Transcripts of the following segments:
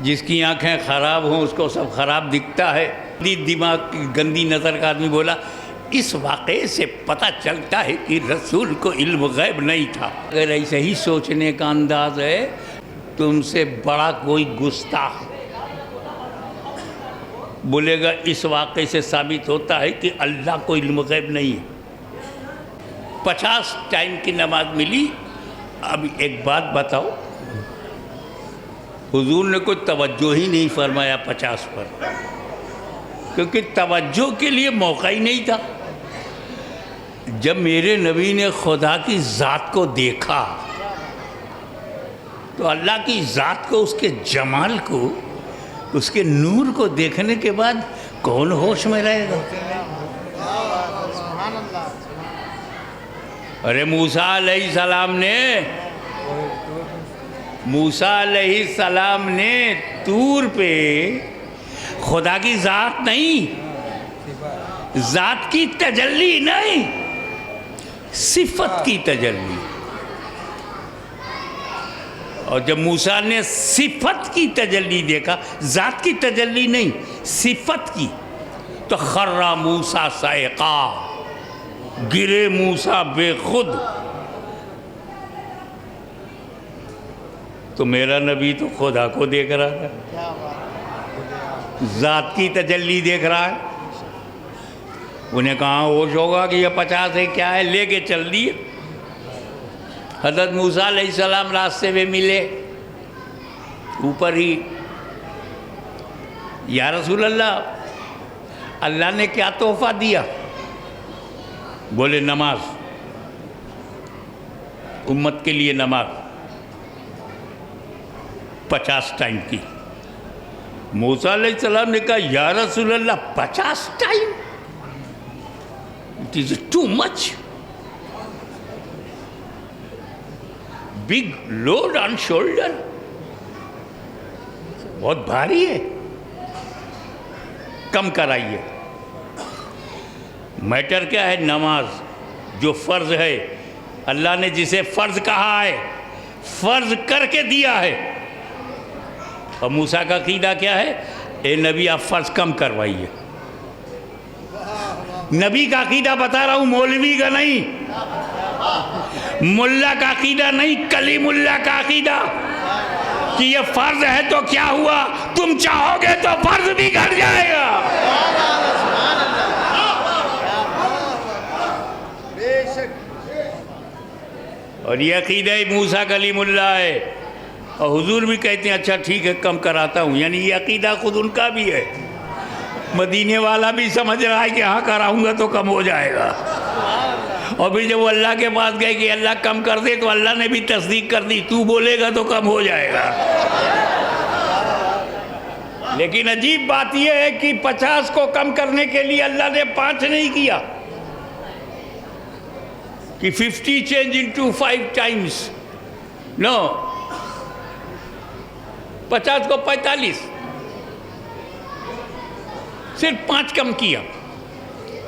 जिसकी आंखें ख़राब हों उसको सब ख़राब दिखता है। दिमाग की गंदी नज़र का आदमी बोला, इस वाक़े से पता चलता है कि रसूल को इल्म गैब नहीं था। अगर ऐसे ही सोचने का अंदाज़ है तो उनसे बड़ा कोई गुस्ताख बोलेगा इस वाक़े से साबित होता है कि अल्लाह को इल्म गैब नहीं है। 50 टाइम की नमाज मिली। अब एक बात बताओ, हुजूर ने कोई तवज्जो ही नहीं फरमाया 50 पर, क्योंकि तवज्जो के लिए मौका ही नहीं था। जब मेरे नबी ने खुदा की ज़ात को देखा तो अल्लाह की ज़ात को, उसके जमाल को, उसके नूर को देखने के बाद कौन होश में रहेगा। अरे मूसा अलैहिस्सलाम ने तूर पे खुदा की ज़ात नहीं, ज़ात की तजल्ली नहीं, सिफत की तजल्ली। और जब मूसा ने सिफत की तजल्ली देखा, ज़ात की तजल्ली नहीं, सिफत की, तो खर्रा मूसा साइक़ा, गिरे मूसा बेखुद। तो मेरा नबी तो खुदा को देख रहा था, ज़ात की तजल्ली देख रहा है। उन्हें कहाँ होश होगा कि यह 50 है क्या है, लेके चल दिए। हज़रत मूसा अलैहिस्सलाम रास्ते में मिले, ऊपर ही, या रसूल अल्लाह, अल्लाह ने क्या तोहफा दिया? बोले नमाज, उम्मत के लिए नमाज 50 टाइम की। मूसा अलैहिस्सलाम ने कहा, या रसूल अल्लाह 50 time, it is too much, big load on shoulder, बहुत भारी है, कम कराइए। मैटर क्या है? नमाज जो फ़र्ज़ है, अल्लाह ने जिसे फ़र्ज़ कहा है, फ़र्ज़ करके दिया है। और मूसा का अक़ीदा क्या है? ए नबी आप फ़र्ज़ कम करवाइए। नबी का अक़ीदा बता रहा हूँ, मौलवी का नहीं, मुल्ला का अक़ीदा नहीं, कलीमुल्ला का अक़ीदा, कि ये फ़र्ज़ है तो क्या हुआ, तुम चाहोगे तो फ़र्ज़ भी घट जाएगा। और ये अक़ीदा मूसा कलीमुल्लाह है। और हुजूर भी कहते हैं अच्छा ठीक है कम कराता हूँ, यानी ये अक़ीदा खुद उनका भी है। मदीने वाला भी समझ रहा है कि हाँ कराऊँगा तो कम हो जाएगा। और फिर जब वो अल्लाह के पास गए कि अल्लाह कम कर दे, तो अल्लाह ने भी तस्दीक कर दी, तू बोलेगा तो कम हो जाएगा। लेकिन अजीब बात यह है कि 50 को कम करने के लिए अल्लाह ने 5 नहीं किया, कि 50 चेंज इनटू 5 टाइम्स, नो, 50 को 45, सिर्फ 5 कम किया।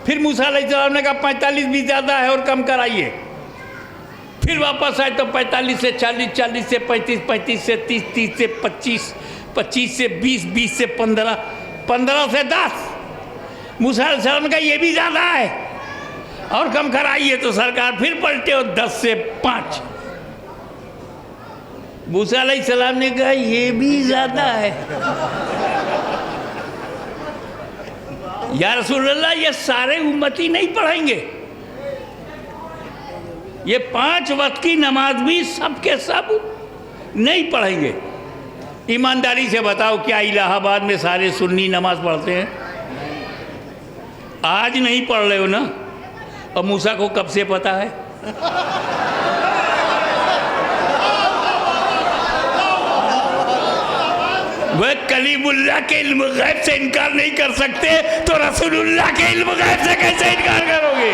फिर मूसा अलैहिस्सलाम ने कहा 45 भी ज़्यादा है और कम कराइए। फिर वापस आए तो 45 से 40, 40 से 35, 35 से 30, 30 से 25, 25 से 20, 20 से 15, 15 से 10। मूसा अलैहिस्सलाम ने कहा ये भी ज़्यादा है और कम कराइए। तो सरकार फिर पलटे और 10 से 5। मूसा अलैहिस्सलाम ने कहा ये भी ज़्यादा है। या रसूल अल्लाह ये सारे उम्मती नहीं पढ़ेंगे, ये 5 वक्त की नमाज भी सब के सब नहीं पढ़ेंगे। ईमानदारी से बताओ क्या इलाहाबाद में सारे सुन्नी नमाज पढ़ते हैं? आज नहीं पढ़ रहे हो ना? और मूसा को कब से पता है? वह कलीमुल्लाह के इल्म गैब से इनकार नहीं कर सकते, तो रसूलुल्लाह के इल्म गैब से कैसे इनकार करोगे?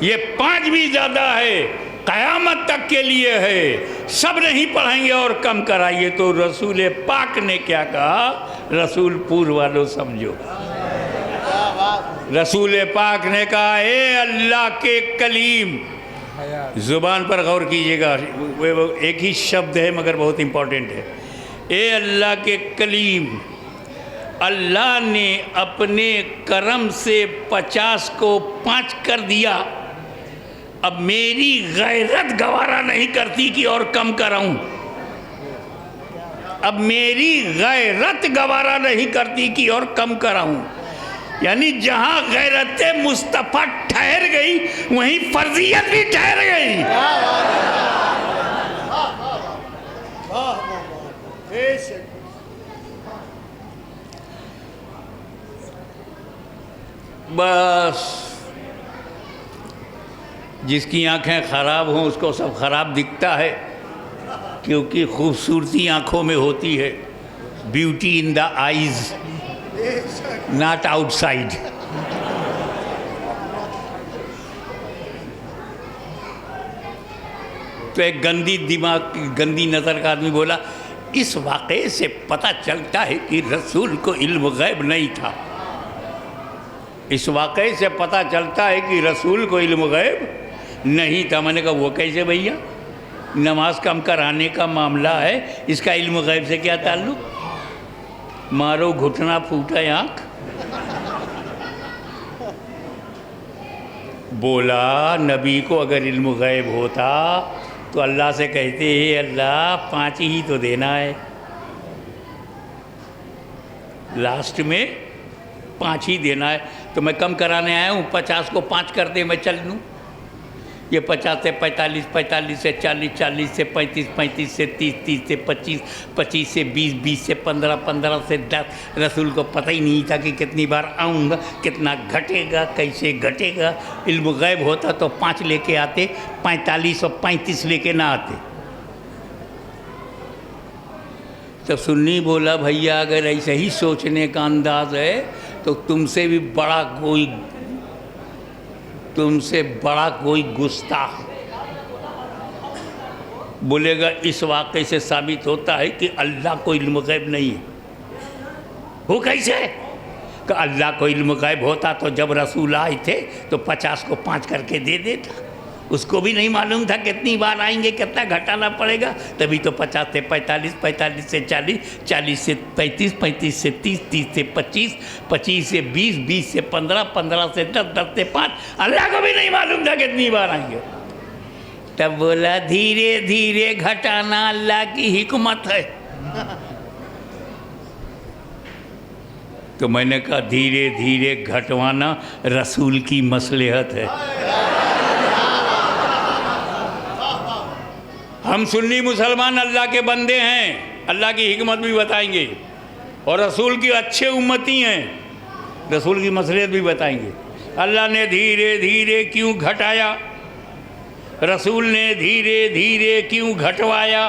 ये 5 भी ज़्यादा है। क़यामत तक के लिए है, सब नहीं पढ़ेंगे और कम कराइए। तो रसूल पाक ने क्या कहा? रसूल पूर्व वालों समझो, रसूल पाक ने कहा ए अल्लाह के कलीम, ज़ुबान पर गौर कीजिएगा, वो एक ही शब्द है मगर बहुत इम्पोर्टेंट है। ए अल्लाह के कलीम, अल्लाह ने अपने करम से 50 को 5 कर दिया, अब मेरी गैरत गवारा नहीं करती कि और कम कराऊं। अब मेरी गैरत गवारा नहीं करती कि और कम कराऊं। यानी जहां गैरत मुस्तफ़ा ठहर गई वहीं फर्जियत भी ठहर गई। बस जिसकी आंखें ख़राब हों उसको सब खराब दिखता है, क्योंकि खूबसूरती आंखों में होती है। Beauty in the eyes, not outside. तो एक गंदी दिमाग, गंदी नज़र का आदमी बोला, इस वाक़े से पता चलता है कि रसूल को इल्म गैब नहीं था। इस वाक़े से पता चलता है कि रसूल को इल्म गैब नहीं था। मैंने कहा वो कैसे भैया? नमाज कम कराने का मामला है, इसका इल्म गैब से क्या ताल्लुक़? मारो घुटना फूटा आँख। बोला नबी को अगर इल्म गैब होता तो अल्लाह से कहते हैं अल्लाह 5 ही तो देना है, लास्ट में 5 ही देना है। तो मैं कम कराने आया हूँ, 50 को 5 कर दे मैं चल लूँ। ये 50 से 45, 45 से 40, 40 से 35, 35 से 30, 30 से 25, 25 से 20, 20 से 15, 15 से 10। रसूल को पता ही नहीं था कि कितनी बार आऊँगा, कितना घटेगा, कैसे घटेगा। इल्म गैब होता तो 5 लेके आते, 45 और 35 लेके ना आते। तब सुन्नी बोला भैया अगर ऐसे ही सोचने का अंदाज़ है तो तुमसे बड़ा कोई गुस्ताख बोलेगा। इस वाक़े से साबित होता है कि अल्लाह को इल्म गैब नहीं है। वो कैसे? कि अल्लाह को इल्म गैब होता तो जब रसूल आए थे तो 50 को 5 करके दे देता। उसको भी नहीं मालूम था कितनी बार आएंगे, कितना घटाना पड़ेगा। तभी तो 50 से 45, 45 से 40, 40 से 35, 35 से 30, 30 से 25, 25 से 20, 20 से 15, 15 से 10, 10 से 5। अल्लाह को भी नहीं मालूम था कितनी बार आएंगे। तब बोला धीरे धीरे घटाना अल्लाह की हिकमत है। तो मैंने कहा धीरे धीरे घटवाना रसूल की मसलहत है। हम सुन्नी मुसलमान अल्लाह के बंदे हैं, अल्लाह की हिकमत भी बताएंगे और रसूल की अच्छे उम्मती हैं, रसूल की मसलहत भी बताएंगे। अल्लाह ने धीरे धीरे क्यों घटाया, रसूल ने धीरे धीरे क्यों घटवाया?